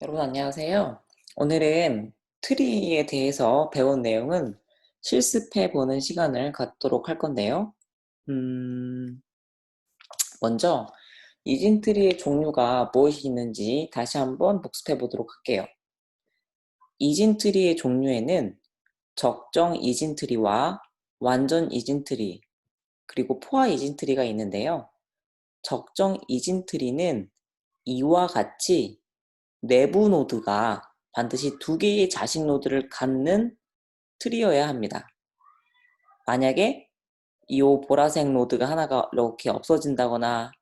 여러분 안녕하세요. 오늘은 트리에 대해서 배운 내용은 실습해보는 시간을 갖도록 할 건데요. 먼저 이진트리의 종류가 무엇이 있는지 다시 한번 복습해 보도록 할게요. 이진트리의 종류에는 적정 이진트리와 완전 이진트리, 그리고 포화 이진트리가 있는데요. 적정 이진트리는 이와 같이 내부 노드가 반드시 두 개의 자식 노드를 갖는 트리여야 합니다. 만약에 이 보라색 노드가 하나가 이렇게 없어진다거나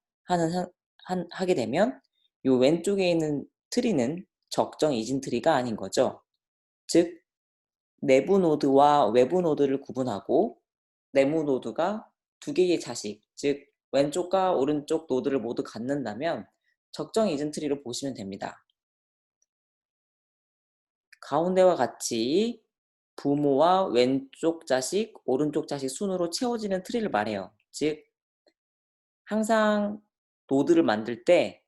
하게 되면 이 왼쪽에 있는 트리는 적정 이진 트리가 아닌 거죠. 즉 내부 노드와 외부 노드를 구분하고 내부 노드가 두 개의 자식, 즉 왼쪽과 오른쪽 노드를 모두 갖는다면 적정 이진 트리로 보시면 됩니다. 가운데와 같이 부모와 왼쪽 자식, 오른쪽 자식 순으로 채워지는 트리를 말해요. 즉 항상 노드를 만들 때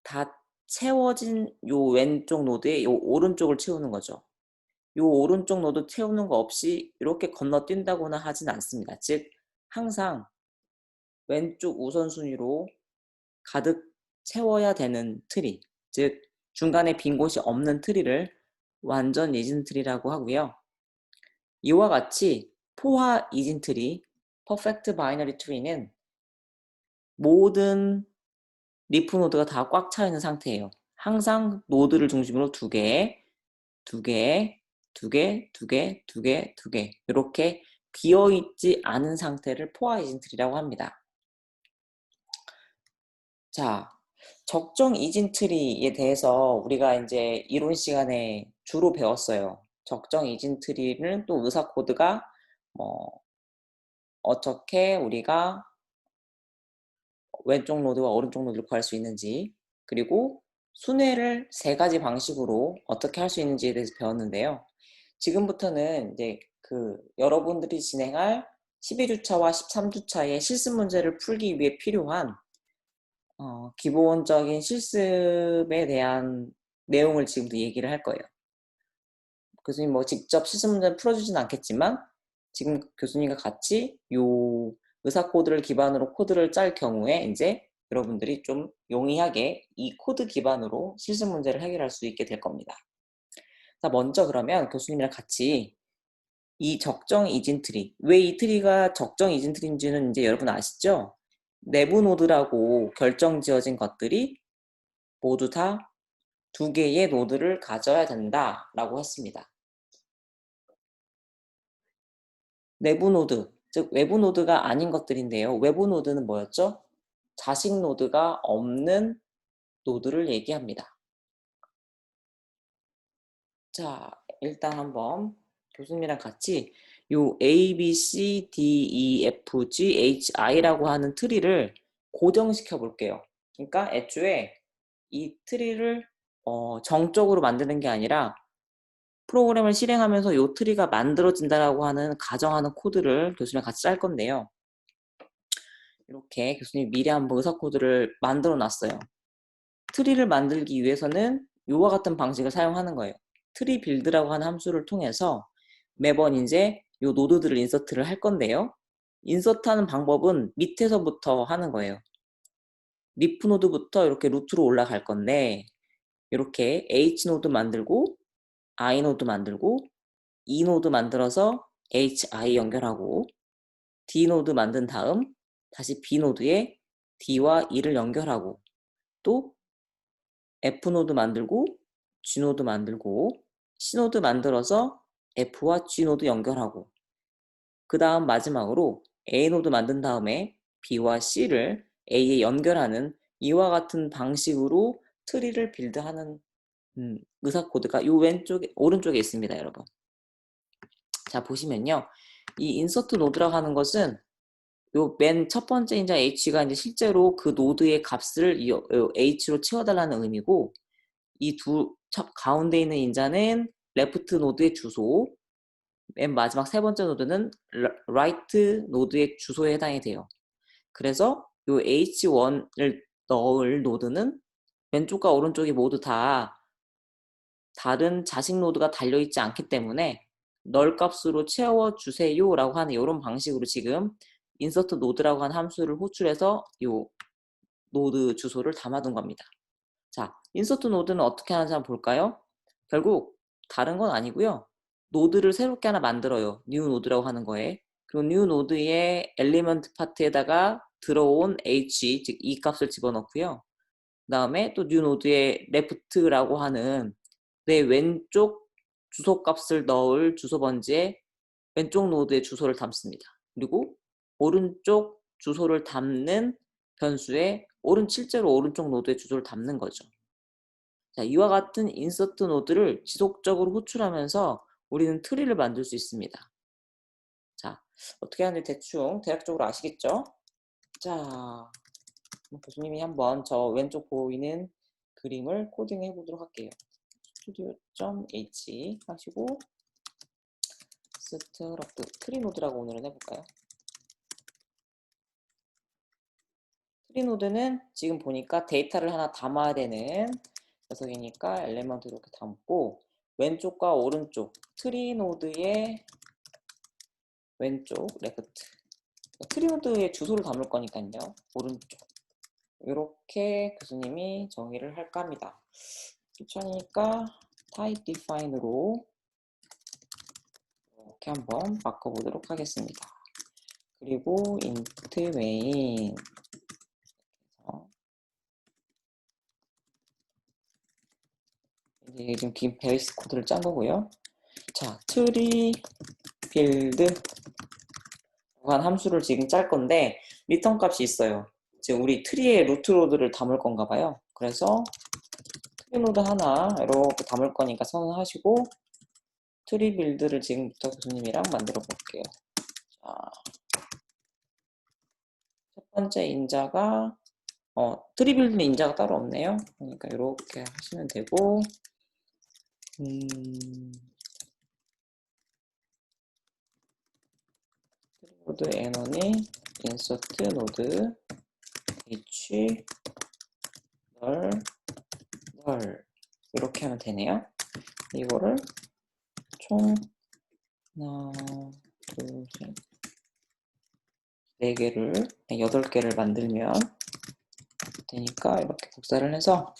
다 채워진 요 왼쪽 노드에 요 오른쪽을 채우는 거죠. 요 오른쪽 노드 채우는 거 없이 이렇게 건너뛴다거나 하진 않습니다. 즉 항상 왼쪽 우선순위로 가득 채워야 되는 트리, 즉 중간에 빈 곳이 없는 트리를 완전 이진 트리라고 하고요. 이와 같이 포화 이진 트리, 퍼펙트 바이너리 트리는 모든 리프 노드가 다 꽉 차 있는 상태예요. 항상 노드를 중심으로 두 개, 두 개, 두 개, 두 개, 두 개, 두 개 이렇게 비어있지 않은 상태를 포화 이진 트리라고 합니다. 자, 적정 이진 트리에 대해서 우리가 이제 이론 시간에 주로 배웠어요. 적정 이진 트리는 또 의사 코드가 어떻게 우리가 왼쪽 노드와 오른쪽 노드를 구할 수 있는지, 그리고 순회를 세 가지 방식으로 어떻게 할 수 있는지에 대해서 배웠는데요. 지금부터는 이제 여러분들이 진행할 12주차와 13주차의 실습 문제를 풀기 위해 필요한 기본적인 실습에 대한 내용을 지금부터 얘기를 할 거예요. 교수님 직접 실습 문제를 풀어주진 않겠지만 지금 교수님과 같이 요 의사 코드를 기반으로 코드를 짤 경우에 이제 여러분들이 좀 용이하게 이 코드 기반으로 실습 문제를 해결할 수 있게 될 겁니다. 자, 먼저 그러면 교수님이랑 같이 이 적정 이진 트리, 왜 이 트리가 적정 이진 트리인지는 이제 여러분 아시죠? 내부 노드라고 결정 지어진 것들이 모두 다 두 개의 노드를 가져야 된다라고 했습니다. 내부 노드, 즉 외부 노드가 아닌 것들인데요. 외부 노드는 뭐였죠? 자식 노드가 없는 노드를 얘기합니다. 자, 일단 한번 교수님이랑 같이 요 A, B, C, D, E, F, G, H, I라고 하는 트리를 고정시켜 볼게요. 그러니까 애초에 이 트리를 정적으로 만드는 게 아니라 프로그램을 실행하면서 요 트리가 만들어진다라고 하는 가정하는 코드를 교수님이랑 같이 짤 건데요. 이렇게 교수님이 미리 한번 의사 코드를 만들어 놨어요. 트리를 만들기 위해서는 이와 같은 방식을 사용하는 거예요. 트리 빌드라고 하는 함수를 통해서 매번 이제 이 노드들을 인서트를 할 건데요. 인서트하는 방법은 밑에서부터 하는 거예요. 리프 노드부터 이렇게 루트로 올라갈 건데 이렇게 H 노드 만들고 I 노드 만들고 E 노드 만들어서 HI 연결하고 D 노드 만든 다음 다시 B 노드에 D와 E를 연결하고 또 F노드 만들고 G노드 만들고 C노드 만들어서 F와 G노드 연결하고 그 다음 마지막으로 A노드 만든 다음에 B와 C를 A에 연결하는 이와 같은 방식으로 트리를 빌드하는 의사 코드가 이 오른쪽에 있습니다, 여러분. 자, 보시면요. 이 인서트 노드라고 하는 것은 요 맨 첫 번째 인자 H가 이제 실제로 그 노드의 값을 H로 채워달라는 의미고 이 가운데 있는 인자는 레프트 노드의 주소, 맨 마지막 세 번째 노드는 라이트 노드의 주소에 해당이 돼요. 그래서 요 H1을 넣을 노드는 왼쪽과 오른쪽이 모두 다 다른 자식 노드가 달려있지 않기 때문에 널 값으로 채워주세요 라고 하는 이런 방식으로 지금 insert node라고 하는 함수를 호출해서 이 노드 주소를 담아둔 겁니다. 자, insert node는 어떻게 하는지 한번 볼까요? 결국 다른 건 아니고요. 노드를 새롭게 하나 만들어요. new node라고 하는 거에. 그리고 new node의 element 파트에다가 들어온 h, 즉 이 값을 집어넣고요. 그 다음에 또 new node의 left라고 하는 내 왼쪽 주소 값을 넣을 주소 번지에 왼쪽 노드의 주소를 담습니다. 그리고 오른쪽 주소를 담는 변수에 실제로 오른쪽 노드의 주소를 담는 거죠. 자, 이와 같은 인서트 노드를 지속적으로 호출하면서 우리는 트리를 만들 수 있습니다. 자, 어떻게 하는지 대충 대략적으로 아시겠죠? 자, 교수님이 한번 저 왼쪽 보이는 그림을 코딩해 보도록 할게요. studio.h 하시고 스트럭트 트리 노드라고 오늘은 해볼까요? 트리 노드는 지금 보니까 데이터를 하나 담아야 되는 녀석이니까 엘리먼트 이렇게 담고 왼쪽과 오른쪽 트리 노드의 왼쪽 레프트 트리 노드의 주소를 담을 거니까요. 오른쪽 이렇게 교수님이 정의를 할까 합니다. 귀찮으니까 type define으로 이렇게 한번 바꿔보도록 하겠습니다. 그리고 int main 이제 지금 긴 베이스 코드를 짠 거고요. 자, 트리 빌드 한 함수를 지금 짤 건데 리턴 값이 있어요. 지금 우리 트리의 루트 로드를 담을 건가 봐요. 그래서 트리 노드 하나 이렇게 담을 거니까 선언하시고 트리 빌드를 지금부터 교수님이랑 만들어 볼게요. 자, 첫 번째 인자가 트리 빌드는 인자가 따로 없네요. 그러니까 이렇게 하시면 되고 노드 n원이 insert 노드 h 널 이렇게 하면 되네요. 이거를 총 하나, 둘, 셋, 4개를, 8개를 만들면 되니까 이렇게 복사를 해서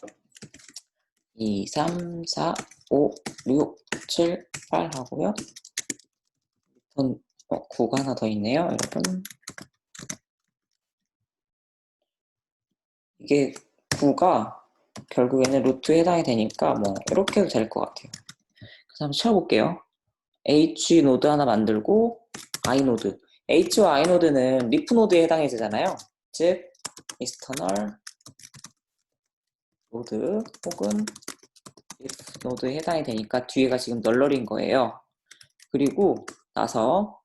2, 3, 4, 5, 6, 7, 8 하고요. 리턴 9가 하나 더 있네요, 여러분. 이게 9가 결국에는 루트에 해당이 되니까 뭐 이렇게 해도 될 것 같아요. 그래서 한번 쳐볼게요. H 노드 하나 만들고 I 노드. H와 I 노드는 리프 노드에 해당이 되잖아요. 즉 external 노드 혹은 if 노드에 해당이 되니까 뒤에가 지금 널러리인 거예요. 그리고 나서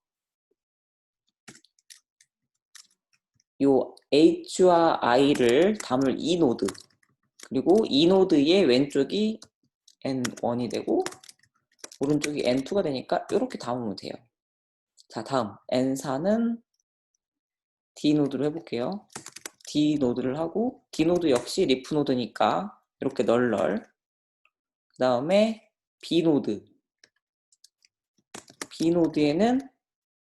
요 H와 I를 담을 이 노드 그리고 이 노드의 왼쪽이 N1이 되고 오른쪽이 N2가 되니까 이렇게 담으면 돼요. 자, 다음 N4는 D 노드로 해볼게요. D 노드를 하고 D 노드 역시 리프 노드니까 이렇게 널널 그 다음에 B 노드 B 노드에는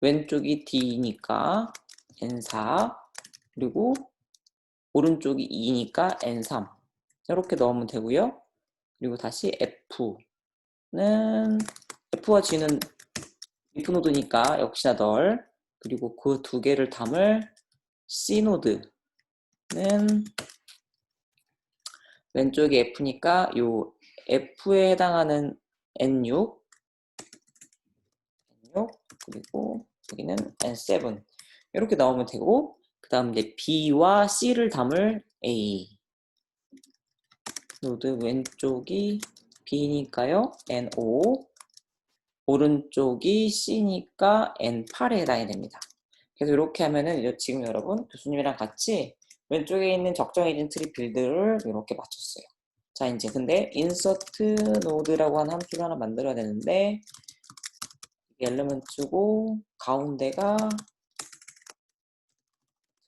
왼쪽이 D니까 N4 그리고 오른쪽이 2니까 N3 이렇게 넣으면 되고요. 그리고 다시 F는 F와 G는 리프 노드니까 역시나 널 그리고 그 두 개를 담을 C 노드는 왼쪽이 F니까 요 F에 해당하는 N6 그리고 여기는 N7 이렇게 나오면 되고 그 다음 이제 B와 C를 담을 A 노드 왼쪽이 B니까요 N5 오른쪽이 C니까 N8에 해당이 됩니다. 그래서 이렇게 하면은 지금 여러분 교수님이랑 같이 왼쪽에 있는 적정해진 트리 빌드를 이렇게 맞췄어요. 자 이제 근데 insert node라고 하는 함수를 하나 만들어야 되는데 엘리먼트고 가운데가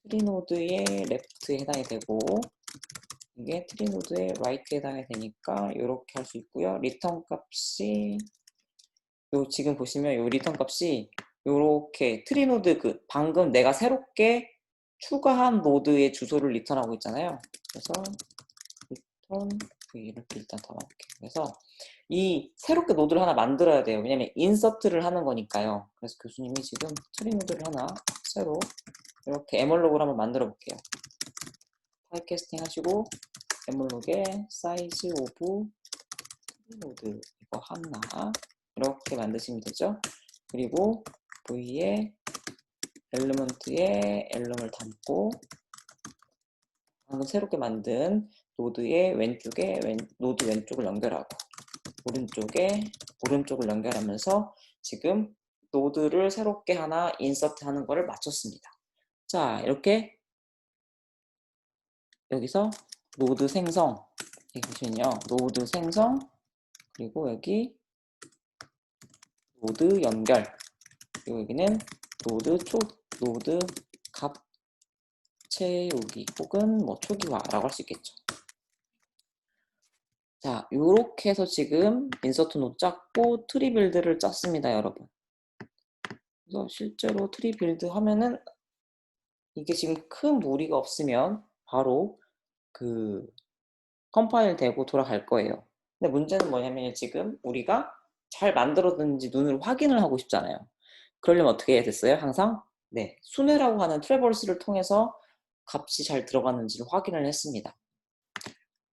트리 노드의 레프트에 해당이 되고 이게 트리 노드의 라이트에 해당이 되니까 이렇게 할 수 있고요. 리턴 값이 지금 보시면 요 리턴 값이 요렇게 트리 노드 방금 내가 새롭게 추가한 노드의 주소를 리턴하고 있잖아요. 그래서 리턴 v 이렇게 일단 담아볼게요. 그래서 이 새롭게 노드를 하나 만들어야 돼요. 왜냐면 인서트를 하는 거니까요. 그래서 교수님이 지금 트리 노드를 하나 새로 이렇게 에멀록을 한번 만들어 볼게요. 타입캐스팅 하시고 에멀록에 사이즈 오브 트리 노드 이거 하나 이렇게 만드시면 되죠. 그리고 V에 엘리먼트에 엘름을 담고 방금 새롭게 만든 노드의 왼쪽에 노드 왼쪽을 연결하고 오른쪽에 오른쪽을 연결하면서 지금 노드를 새롭게 하나 인서트 하는 거를 마쳤습니다. 자, 이렇게 여기서 노드 생성 여기 보시면요. 노드 생성 그리고 여기 노드 연결 그리고 여기는 노드 값 채우기 혹은 뭐 초기화라고 할 수 있겠죠. 자, 요렇게 해서 지금 인서트 노드 짰고 트리 빌드를 짰습니다, 여러분. 그래서 실제로 트리 빌드 하면은 이게 지금 큰 무리가 없으면 바로 컴파일 되고 돌아갈 거예요. 근데 문제는 뭐냐면 지금 우리가 잘 만들어졌는지 눈으로 확인을 하고 싶잖아요. 그러려면 어떻게 해야 됐어요? 항상 네, 순회라고 하는 트래버스를 통해서 값이 잘 들어갔는지를 확인을 했습니다.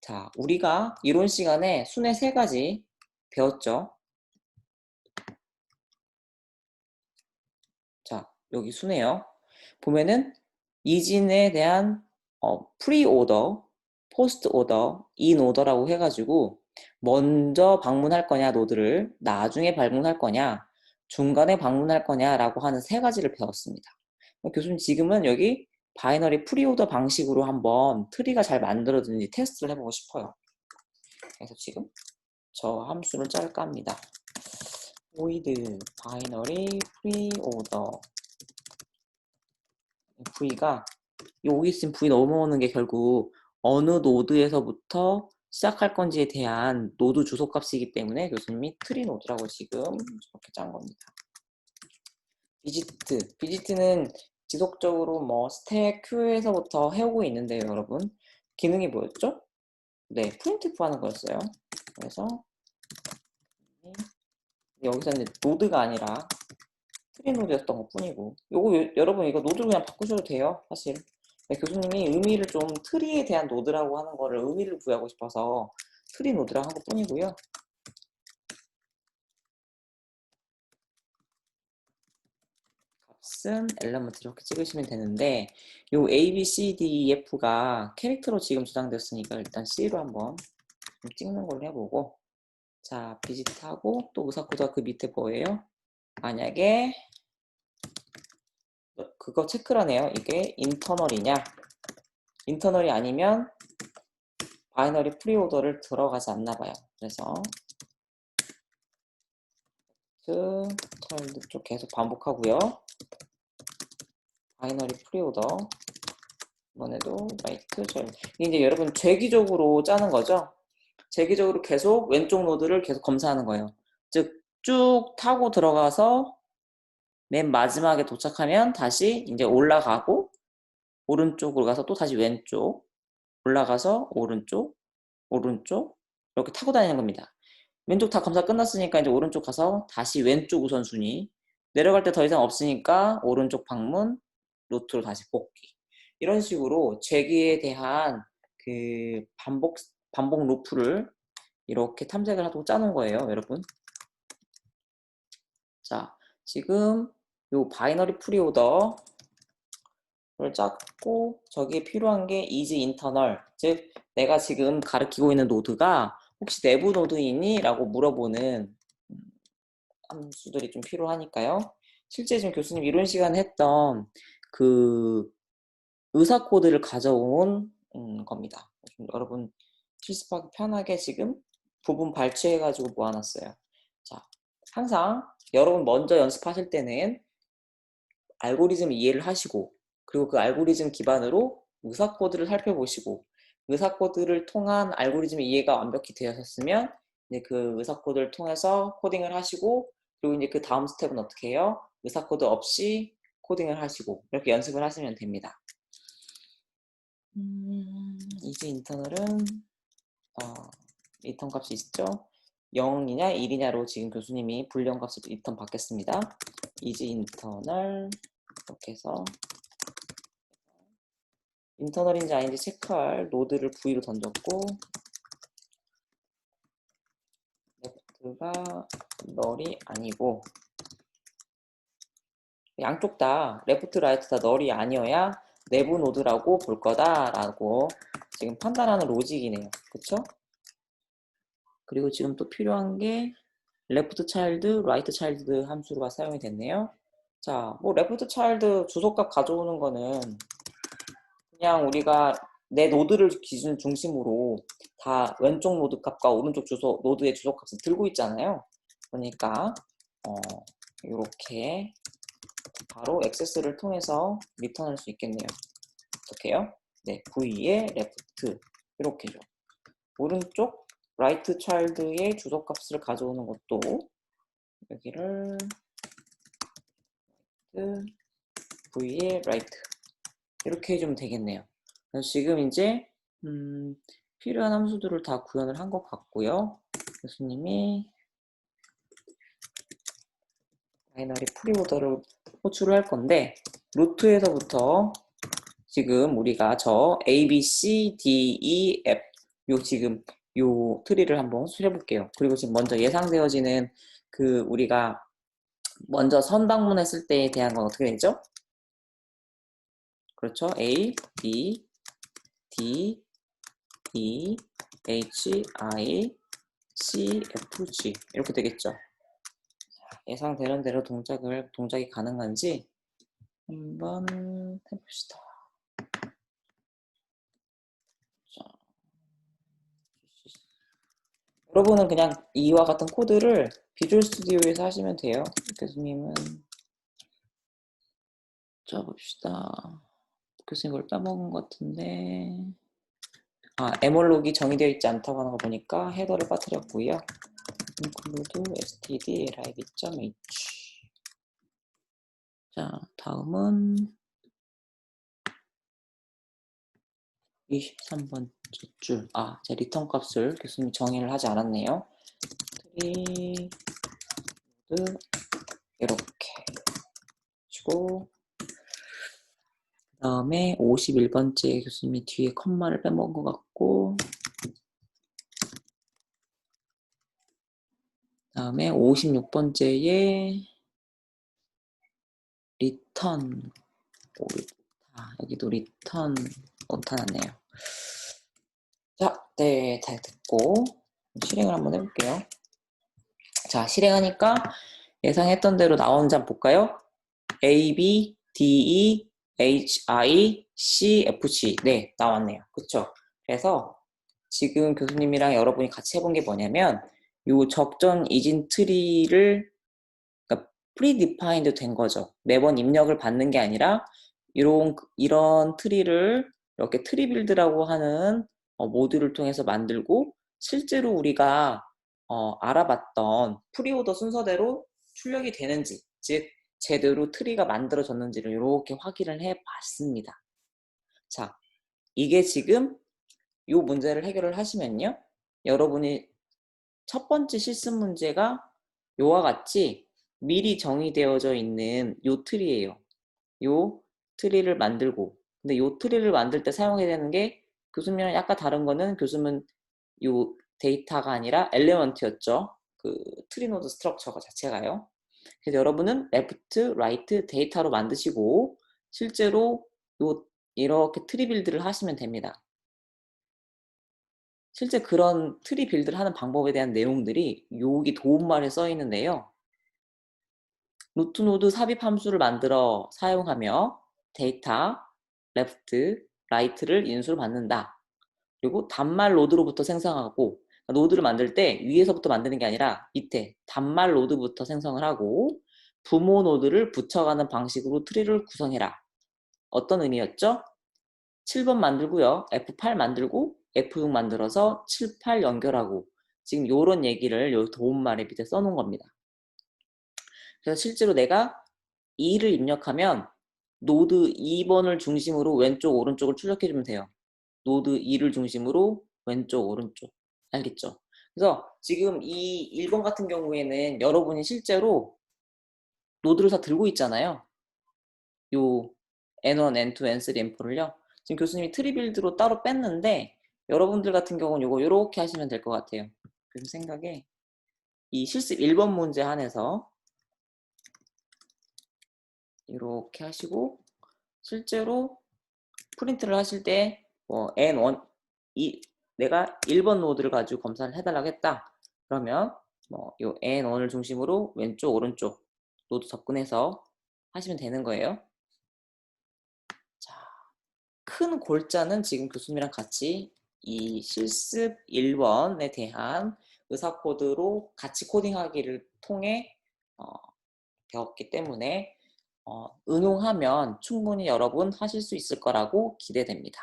자, 우리가 이론 시간에 순회 3가지 배웠죠. 자, 여기 순회요. 보면은 이진에 대한 프리오더, 포스트오더, 인오더라고 해가지고 먼저 방문할 거냐 노드를 나중에 방문할 거냐 중간에 방문할 거냐라고 하는 3가지를 배웠습니다. 교수님 지금은 여기 바이너리 프리오더 방식으로 한번 트리가 잘 만들어지는지 테스트를 해보고 싶어요. 그래서 지금 저 함수를 짤까 합니다. void 바이너리 프리오더 V가 여기 있으면 V 넘어오는 게 결국 어느 노드에서부터 시작할 건지에 대한 노드 주소 값이기 때문에 교수님이 트리 노드라고 지금 저렇게 짠 겁니다. 비지트는 지속적으로 뭐 스택 큐에서부터 해오고 있는데요, 여러분. 기능이 뭐였죠? 네, 프린트프 하는 거였어요. 그래서 여기서는 노드가 아니라 트리 노드였던 것 뿐이고 여러분 이거 노드로 그냥 바꾸셔도 돼요, 사실. 네, 교수님이 의미를 좀 트리에 대한 노드라고 하는 거를 의미를 부여하고 싶어서 트리 노드라고 한 것 뿐이고요. 값은 엘리먼트 이렇게 찍으시면 되는데 요 A, B, C, D, E, F가 캐릭터로 지금 저장됐으니까 일단 C로 한번 좀 찍는 걸로 해보고 자, 비짓하고 또 의사코드가 그 밑에 뭐예요? 만약에 그거 체크를 하네요. 이게 인터널이냐 인터널이 아니면 바이너리 프리오더를 들어가지 않나 봐요. 그래서 차일드 쪽 계속 반복하고요. 바이너리 프리오더 이번에도 라이트 차일드 이제 여러분 재기적으로 짜는 거죠. 재기적으로 계속 왼쪽 노드를 계속 검사하는 거예요. 즉 쭉 타고 들어가서 맨 마지막에 도착하면 다시 이제 올라가고 오른쪽으로 가서 또 다시 왼쪽 올라가서 오른쪽 이렇게 타고 다니는 겁니다. 왼쪽 다 검사 끝났으니까 이제 오른쪽 가서 다시 왼쪽 우선순위 내려갈 때 더 이상 없으니까 오른쪽 방문 루트로 다시 뽑기 이런 식으로 재기에 대한 반복 루프를 이렇게 탐색을 하고 짜는 거예요, 여러분. 자, 지금 요 바이너리 프리오더를 짰고 저기에 필요한 게 is internal 즉 내가 지금 가리키고 있는 노드가 혹시 내부 노드이니? 라고 물어보는 함수들이 좀 필요하니까요. 실제 지금 교수님 이론 시간에 했던 의사 코드를 가져온 겁니다. 여러분 실습하기 편하게 지금 부분 발췌해가지고 모아놨어요. 자, 항상 여러분 먼저 연습하실 때는 알고리즘 이해를 하시고 그리고 그 알고리즘 기반으로 의사 코드를 살펴보시고 의사 코드를 통한 알고리즘의 이해가 완벽히 되셨으면 이제 그 의사 코드를 통해서 코딩을 하시고, 그리고 이제 그 다음 스텝은 어떻게 해요? 의사 코드 없이 코딩을 하시고 이렇게 연습을 하시면 됩니다. 이제 인터널은 리턴 값이 있죠? 0이냐 1이냐로 지금 교수님이 불리언 값을 리턴 받겠습니다. 이제 인터널 이렇게 해서 인터널인지 아닌지 체크할 노드를 V로 던졌고, 레프트가 널이 아니고, 양쪽 다 레프트 라이트 다 널이 아니어야 내부 노드라고 볼 거다라고 지금 판단하는 로직이네요. 그쵸? 그리고 지금 또 필요한 게 레프트 차일드, 라이트 차일드 함수가 사용이 됐네요. 자, 뭐 레프트 차일드 주소값 가져오는 거는 그냥 우리가 내 노드를 기준 중심으로 다 왼쪽 노드 값과 오른쪽 노드의 주소 값을 들고 있잖아요. 그러니까 이렇게 바로 액세스를 통해서 리턴할 수 있겠네요. 어떻게요? 네, V의 레프트 이렇게죠. 오른쪽 라이트 차일드의 주소 값을 가져오는 것도 여기를 V의 라이트 이렇게 해주면 되겠네요. 그래서 지금 이제 필요한 함수들을 다 구현을 한 것 같고요. 교수님이 바이너리 프리오더를 호출을 할 건데, 루트에서부터 지금 우리가 저 A, B, C, D, E, F 지금 요 트리를 한번 호출해 볼게요. 그리고 지금 먼저 예상되어지는 그 우리가 먼저 선 방문했을 때에 대한 건 어떻게 되죠? 그렇죠. A, B, D, E, H, I, C, F, G 이렇게 되겠죠. 예상되는 대로 동작이 가능한지 한번 해봅시다. 자, 여러분은 그냥 이와 같은 코드를 비주얼 스튜디오에서 하시면 돼요. 교수님은 자 봅시다. 교수님 걸 빼먹은 것 같은데 에몰록이 정의되어 있지 않다고 하는 거 보니까 헤더를 빠뜨렸고요. include std live.h 자 다음은 23번째 줄. 제 리턴 값을 교수님이 정의를 하지 않았네요. 트리 모드 이렇게 치고, 그 다음에 51번째 교수님이 뒤에 컴마를 빼먹은 것 같고, 그 다음에 56번째에 리턴 여기도 리턴 못하네요. 자, 네, 잘 듣고 실행을 한번 해볼게요. 자, 실행하니까 예상했던 대로 나오는지 한번 볼까요? A, B, D, E, H, I, C, F, G. 네, 나왔네요. 그쵸? 그래서 지금 교수님이랑 여러분이 같이 해본 게 뭐냐면 요 적전 이진 트리를 그러니까 프리디파인드 된 거죠. 매번 입력을 받는 게 아니라 이런 트리를 이렇게 트리 빌드라고 하는 모듈을 통해서 만들고, 실제로 우리가 알아봤던 프리오더 순서대로 출력이 되는지, 즉 제대로 트리가 만들어졌는지를 이렇게 확인을 해 봤습니다. 자, 이게 지금 이 문제를 해결을 하시면요, 여러분이 첫 번째 실습 문제가 요와 같이 미리 정의되어져 있는 요 트리예요. 요 트리를 만들고, 근데 요 트리를 만들 때 사용해야 되는 게, 교수님이랑 약간 다른 거는 교수님은 요 데이터가 아니라 엘리먼트였죠. 그 트리 노드 스트럭처가 자체가요. 그래서 여러분은 레프트, 라이트, 데이터로 만드시고 실제로 이렇게 트리 빌드를 하시면 됩니다. 실제 그런 트리 빌드를 하는 방법에 대한 내용들이 여기 도움말에 써 있는데요. 루트 노드 삽입 함수를 만들어 사용하며 데이터, 레프트, 라이트를 인수를 받는다. 그리고 단말 로드로부터 생성하고, 노드를 만들 때 위에서부터 만드는 게 아니라 밑에 단말 로드부터 생성을 하고, 부모 노드를 붙여가는 방식으로 트리를 구성해라. 어떤 의미였죠? 7번 만들고요. F8 만들고 F6 만들어서 7, 8 연결하고 지금 요런 얘기를 요 도움말에 밑에 써놓은 겁니다. 그래서 실제로 내가 2를 입력하면 노드 2번을 중심으로 왼쪽 오른쪽을 출력해주면 돼요. 노드 2를 중심으로 왼쪽 오른쪽. 알겠죠? 그래서 지금 이 1번 같은 경우에는 여러분이 실제로 노드를 다 들고 있잖아요. 요 N1, N2, N3, N4를요. 지금 교수님이 트리빌드로 따로 뺐는데 여러분들 같은 경우는 요거 요렇게 하시면 될 것 같아요. 그래서 생각에 이 실습 1번 문제 한해서 이렇게 하시고 실제로 프린트를 하실 때 뭐 N1 내가 1번 노드를 가지고 검사를 해달라고 했다. 그러면 뭐 요 N1을 중심으로 왼쪽 오른쪽 노드 접근해서 하시면 되는 거예요. 자, 큰 골자는 지금 교수님이랑 같이 이 실습 1번에 대한 의사 코드로 같이 코딩하기를 통해 배웠기 때문에 응용하면 충분히 여러분 하실 수 있을 거라고 기대됩니다.